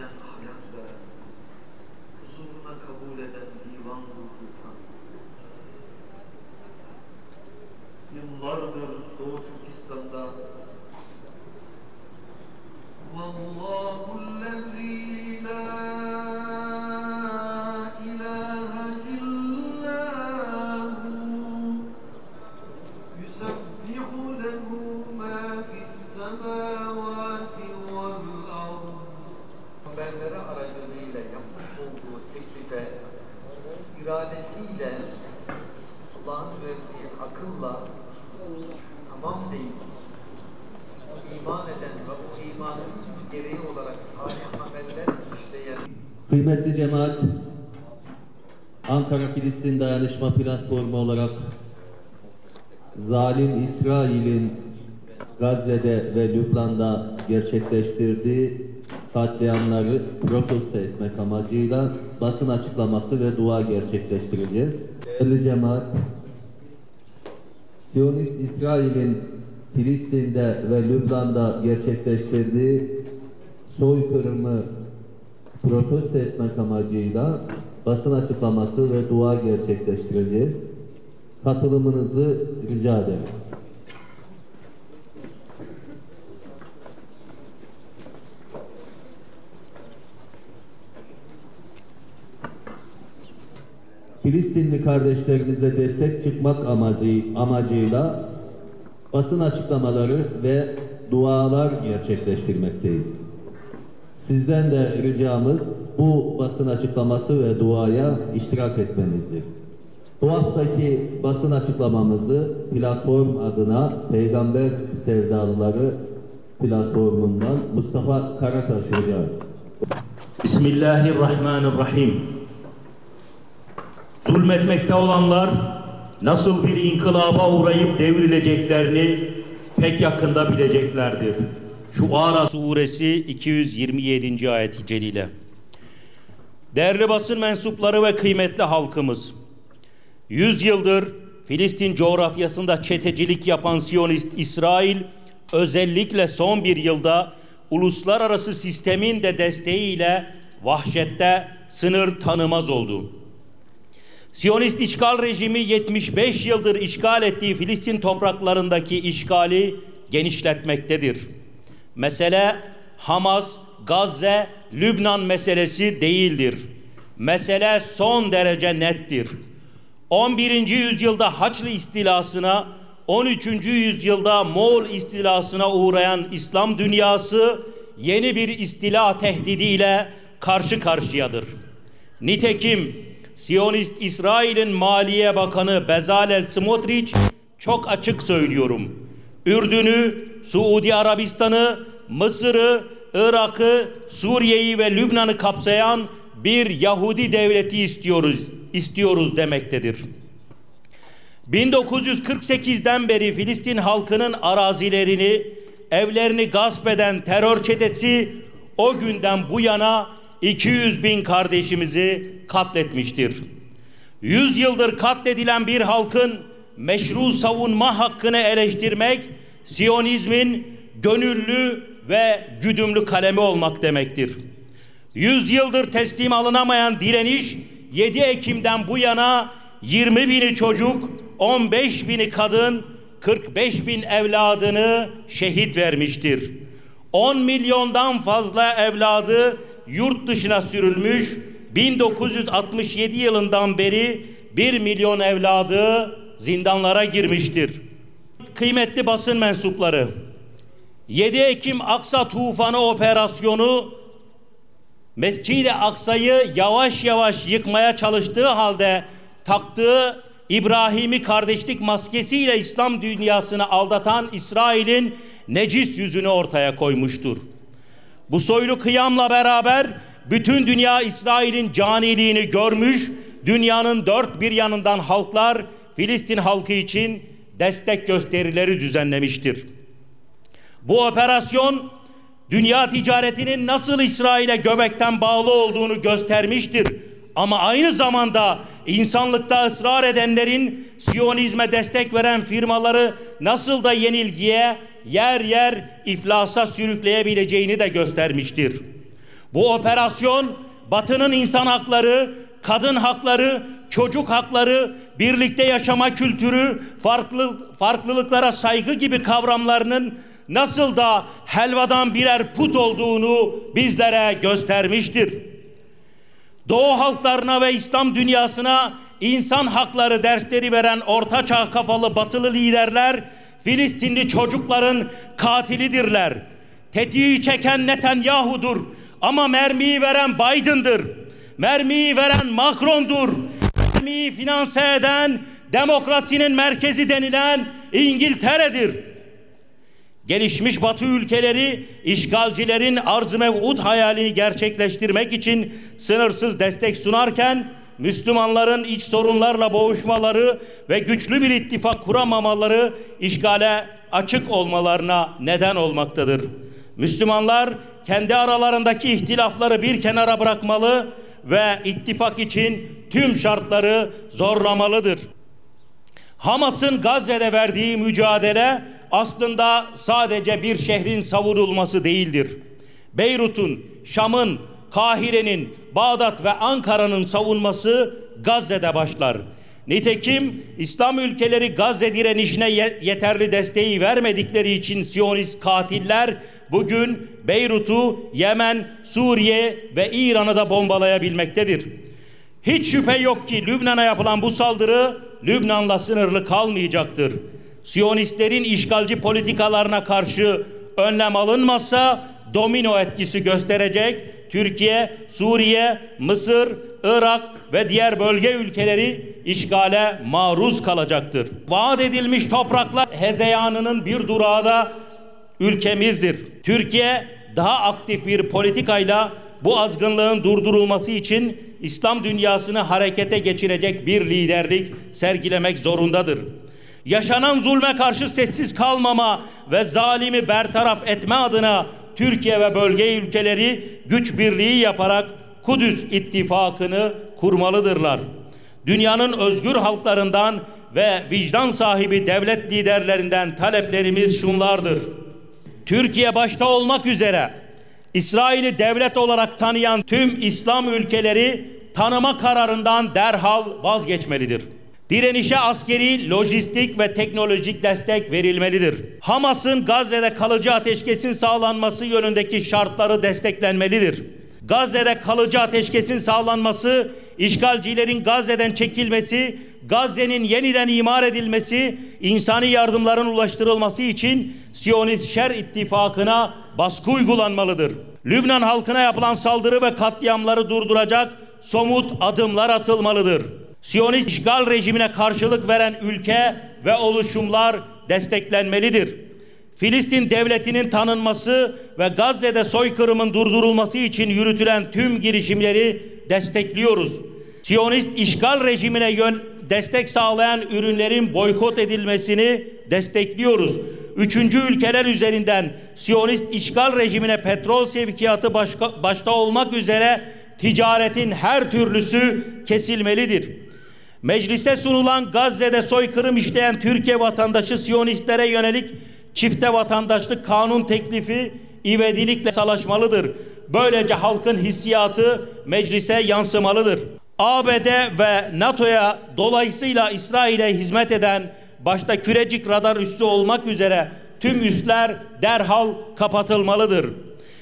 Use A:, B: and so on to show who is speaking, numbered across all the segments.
A: yeniden hayat veren, huzuruna kabul eden divan ruhutan, yıllardır Doğu Türkistan'da Vallahu'llezî la ilahe illâhu yusabbihu lehu mâ fissemâvâti vel ard. Haberleri aracılığıyla yapmış olduğu teklife iradesiyle Allah'ın verdiği akılla tamam deyip iman eden ve o imanın gereği olarak salih ameller işleyen
B: kıymetli cemaat, Ankara-Filistin Dayanışma Platformu olarak zalim İsrail'in Gazze'de ve Lübnan'da gerçekleştirdiği katliamları protesto etmek amacıyla basın açıklaması ve dua gerçekleştireceğiz. Değerli cemaat, Siyonist İsrail'in Filistin'de ve Lübnan'da gerçekleştirdiği soykırımı protesto etmek amacıyla basın açıklaması ve dua gerçekleştireceğiz. Katılımınızı rica ederiz. Filistinli kardeşlerimizle destek çıkmak amacıyla basın açıklamaları ve dualar gerçekleştirmekteyiz. Sizden de ricamız bu basın açıklaması ve duaya iştirak etmenizdir. Bu haftaki basın açıklamamızı platform adına Peygamber Sevdalıları platformundan Mustafa Karataş Hoca.
C: Bismillahirrahmanirrahim. Zulmetmekte olanlar nasıl bir inkılaba uğrayıp devrileceklerini pek yakında bileceklerdir. Şuara Suresi 227. ayet-i celile. Değerli basın mensupları ve kıymetli halkımız, 100 yıldır Filistin coğrafyasında çetecilik yapan Siyonist İsrail, özellikle son bir yılda uluslararası sistemin de desteğiyle vahşette sınır tanımaz oldu. Siyonist işgal rejimi 75 yıldır işgal ettiği Filistin topraklarındaki işgali genişletmektedir. Mesele Hamas, Gazze, Lübnan meselesi değildir. Mesele son derece nettir. 11. yüzyılda Haçlı istilasına, 13. yüzyılda Moğol istilasına uğrayan İslam dünyası yeni bir istila tehdidiyle karşı karşıyadır. Nitekim Siyonist İsrail'in Maliye Bakanı Bezalel Smotrich çok açık söylüyorum. Ürdün'ü, Suudi Arabistan'ı, Mısır'ı, Irak'ı, Suriye'yi ve Lübnan'ı kapsayan bir Yahudi devleti istiyoruz demektedir. 1948'den beri Filistin halkının arazilerini, evlerini gasp eden terör çetesi o günden bu yana 200.000 kardeşimizi katletmiştir. 100 yıldır katledilen bir halkın meşru savunma hakkını eleştirmek, Siyonizmin gönüllü ve güdümlü kalemi olmak demektir. 100 yıldır teslim alınamayan direniş, 7 Ekim'den bu yana 20.000'i çocuk, 15.000'i kadın, 45.000 evladını şehit vermiştir. 10 milyondan fazla evladı yurt dışına sürülmüş, 1967 yılından beri 1 milyon evladı zindanlara girmiştir. Kıymetli basın mensupları, 7 Ekim Aksa Tufanı operasyonu Mescid-i Aksa'yı yavaş yavaş yıkmaya çalıştığı halde taktığı İbrahimi kardeşlik maskesiyle İslam dünyasını aldatan İsrail'in necis yüzünü ortaya koymuştur. Bu soylu kıyamla beraber bütün dünya İsrail'in caniliğini görmüş, dünyanın dört bir yanından halklar Filistin halkı için destek gösterileri düzenlemiştir. Bu operasyon dünya ticaretinin nasıl İsrail'e göbekten bağlı olduğunu göstermiştir. Ama aynı zamanda insanlıkta ısrar edenlerin Siyonizme destek veren firmaları nasıl da yenilgiye, yer yer iflasa sürükleyebileceğini de göstermiştir. Bu operasyon Batı'nın insan hakları, kadın hakları, çocuk hakları, birlikte yaşama kültürü, farklılıklara saygı gibi kavramlarının nasıl da helvadan birer put olduğunu bizlere göstermiştir. Doğu halklarına ve İslam dünyasına insan hakları dersleri veren ortaçağ kafalı batılı liderler Filistinli çocukların katilidirler. Tetiği çeken Netanyahu'dur ama mermiyi veren Biden'dır. Mermiyi veren Macron'dur. Mermiyi finanse eden, demokrasinin merkezi denilen İngiltere'dir. Gelişmiş Batı ülkeleri işgalcilerin arz-ı mev'ud hayalini gerçekleştirmek için sınırsız destek sunarken Müslümanların iç sorunlarla boğuşmaları ve güçlü bir ittifak kuramamaları işgale açık olmalarına neden olmaktadır. Müslümanlar kendi aralarındaki ihtilafları bir kenara bırakmalı ve ittifak için tüm şartları zorlamalıdır. Hamas'ın Gazze'de verdiği mücadele aslında sadece bir şehrin savunulması değildir. Beyrut'un, Şam'ın, Kahire'nin, Bağdat ve Ankara'nın savunması Gazze'de başlar. Nitekim İslam ülkeleri Gazze direnişine yeterli desteği vermedikleri için Siyonist katiller bugün Beyrut'u, Yemen, Suriye ve İran'ı da bombalayabilmektedir. Hiç şüphe yok ki Lübnan'a yapılan bu saldırı Lübnan'la sınırlı kalmayacaktır. Siyonistlerin işgalci politikalarına karşı önlem alınmazsa domino etkisi gösterecek, Türkiye, Suriye, Mısır, Irak ve diğer bölge ülkeleri işgale maruz kalacaktır. Vaat edilmiş topraklar hezeyanının bir durağı da ülkemizdir. Türkiye daha aktif bir politikayla bu azgınlığın durdurulması için İslam dünyasını harekete geçirecek bir liderlik sergilemek zorundadır. Yaşanan zulme karşı sessiz kalmama ve zalimi bertaraf etme adına Türkiye ve bölge ülkeleri güç birliği yaparak Kudüs ittifakını kurmalıdırlar. Dünyanın özgür halklarından ve vicdan sahibi devlet liderlerinden taleplerimiz şunlardır. Türkiye başta olmak üzere İsrail'i devlet olarak tanıyan tüm İslam ülkeleri tanıma kararından derhal vazgeçmelidir. Direnişe askeri, lojistik ve teknolojik destek verilmelidir. Hamas'ın Gazze'de kalıcı ateşkesin sağlanması yönündeki şartları desteklenmelidir. Gazze'de kalıcı ateşkesin sağlanması, işgalcilerin Gazze'den çekilmesi, Gazze'nin yeniden imar edilmesi, insani yardımların ulaştırılması için Siyonist Şer ittifakına baskı uygulanmalıdır. Lübnan halkına yapılan saldırı ve katliamları durduracak somut adımlar atılmalıdır. Siyonist işgal rejimine karşılık veren ülke ve oluşumlar desteklenmelidir. Filistin devletinin tanınması ve Gazze'de soykırımın durdurulması için yürütülen tüm girişimleri destekliyoruz. Siyonist işgal rejimine destek sağlayan ürünlerin boykot edilmesini destekliyoruz. Üçüncü ülkeler üzerinden Siyonist işgal rejimine petrol sevkiyatı başta olmak üzere ticaretin her türlüsü kesilmelidir. Meclise sunulan Gazze'de soykırım işleyen Türkiye vatandaşı Siyonistlere yönelik çifte vatandaşlık kanun teklifi ivedilikle salaşmalıdır. Böylece halkın hissiyatı meclise yansımalıdır. ABD ve NATO'ya dolayısıyla İsrail'e hizmet eden başta Kürecik radar üssü olmak üzere tüm üsler derhal kapatılmalıdır.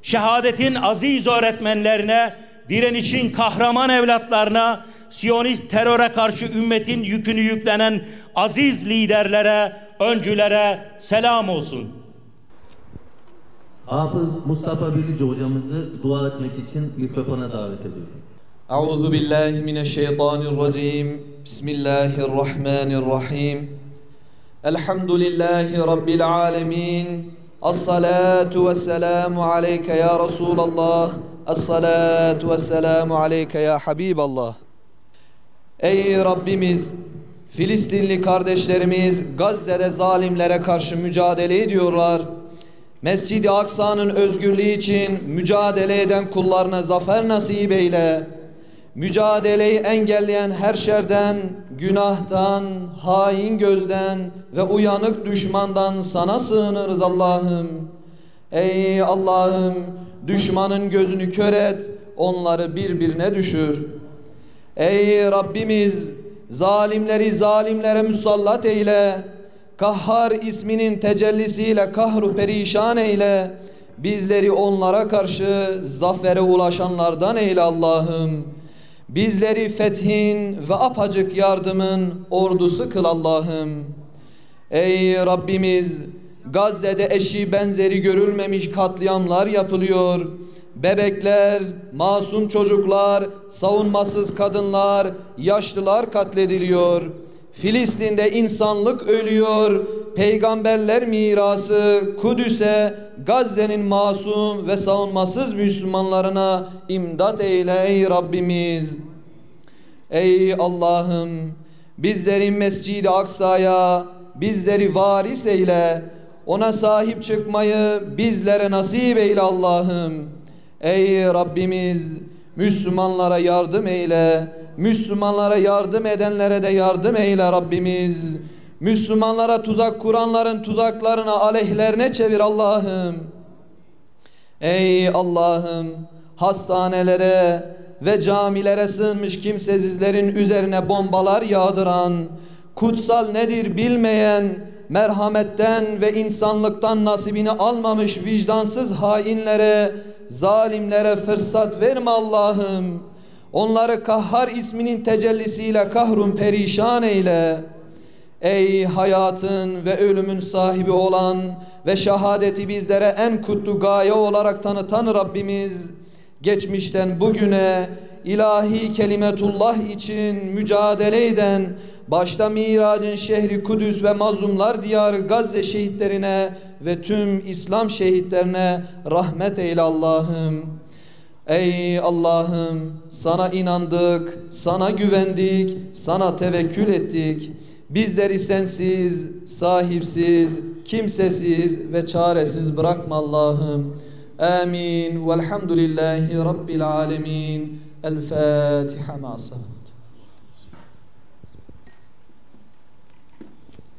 C: Şehadetin aziz öğretmenlerine, direnişin kahraman evlatlarına, Siyonist teröre karşı ümmetin yükünü yüklenen aziz liderlere, öncülere selam olsun.
B: Hafız Mustafa Bilici hocamızı dua etmek için mikrofona davet ediyorum.
D: Euzu billahi mineşşeytanirracim. Bismillahirrahmanirrahim. Elhamdülillahi rabbil alamin. Es-salatu vesselamu aleyke ya Resulallah. Es-salatu vesselamu aleyke ya Habiballah. Ey Rabbimiz, Filistinli kardeşlerimiz Gazze'de zalimlere karşı mücadele ediyorlar. Mescid-i Aksa'nın özgürlüğü için mücadele eden kullarına zafer nasip eyle. Mücadeleyi engelleyen her şerden, günahtan, hain gözden ve uyanık düşmandan sana sığınırız Allah'ım. Ey Allah'ım, düşmanın gözünü kör et, onları birbirine düşür. Ey Rabbimiz, zalimleri zalimlere musallat eyle, Kahhar isminin tecellisiyle kahru perişan eyle, bizleri onlara karşı zafere ulaşanlardan eyle Allah'ım. Bizleri fethin ve apacık yardımın ordusu kıl Allah'ım. Ey Rabbimiz, Gazze'de eşi benzeri görülmemiş katliamlar yapılıyor. Bebekler, masum çocuklar, savunmasız kadınlar, yaşlılar katlediliyor. Filistin'de insanlık ölüyor. Peygamberler mirası Kudüs'e, Gazze'nin masum ve savunmasız Müslümanlarına imdat eyle ey Rabbimiz. Ey Allah'ım, bizleri Mescid-i Aksa'ya, bizleri varis eyle. Ona sahip çıkmayı bizlere nasip eyle Allah'ım. Ey Rabbimiz, Müslümanlara yardım eyle. Müslümanlara yardım edenlere de yardım eyle Rabbimiz. Müslümanlara tuzak kuranların tuzaklarına, aleyhlerine çevir Allah'ım. Ey Allah'ım, hastanelere ve camilere sığınmış kimsesizlerin üzerine bombalar yağdıran, kutsal nedir bilmeyen, merhametten ve insanlıktan nasibini almamış vicdansız hainlere, zalimlere fırsat verme Allah'ım. Onları Kahhar isminin tecellisiyle kahrun perişan eyle. Ey hayatın ve ölümün sahibi olan ve şehadeti bizlere en kutlu gaye olarak tanıtan Rabbimiz, geçmişten bugüne ilahi kelimetullah için mücadele eden, başta Miracın şehri Kudüs ve mazlumlar diyarı Gazze şehitlerine ve tüm İslam şehitlerine rahmet eyle Allah'ım. Ey Allah'ım, sana inandık, sana güvendik, sana tevekkül ettik. Bizleri sensiz, sahipsiz, kimsesiz ve çaresiz bırakma Allah'ım. Amin. Velhamdülillahi Rabbil alemin. El Fatiha ma'as.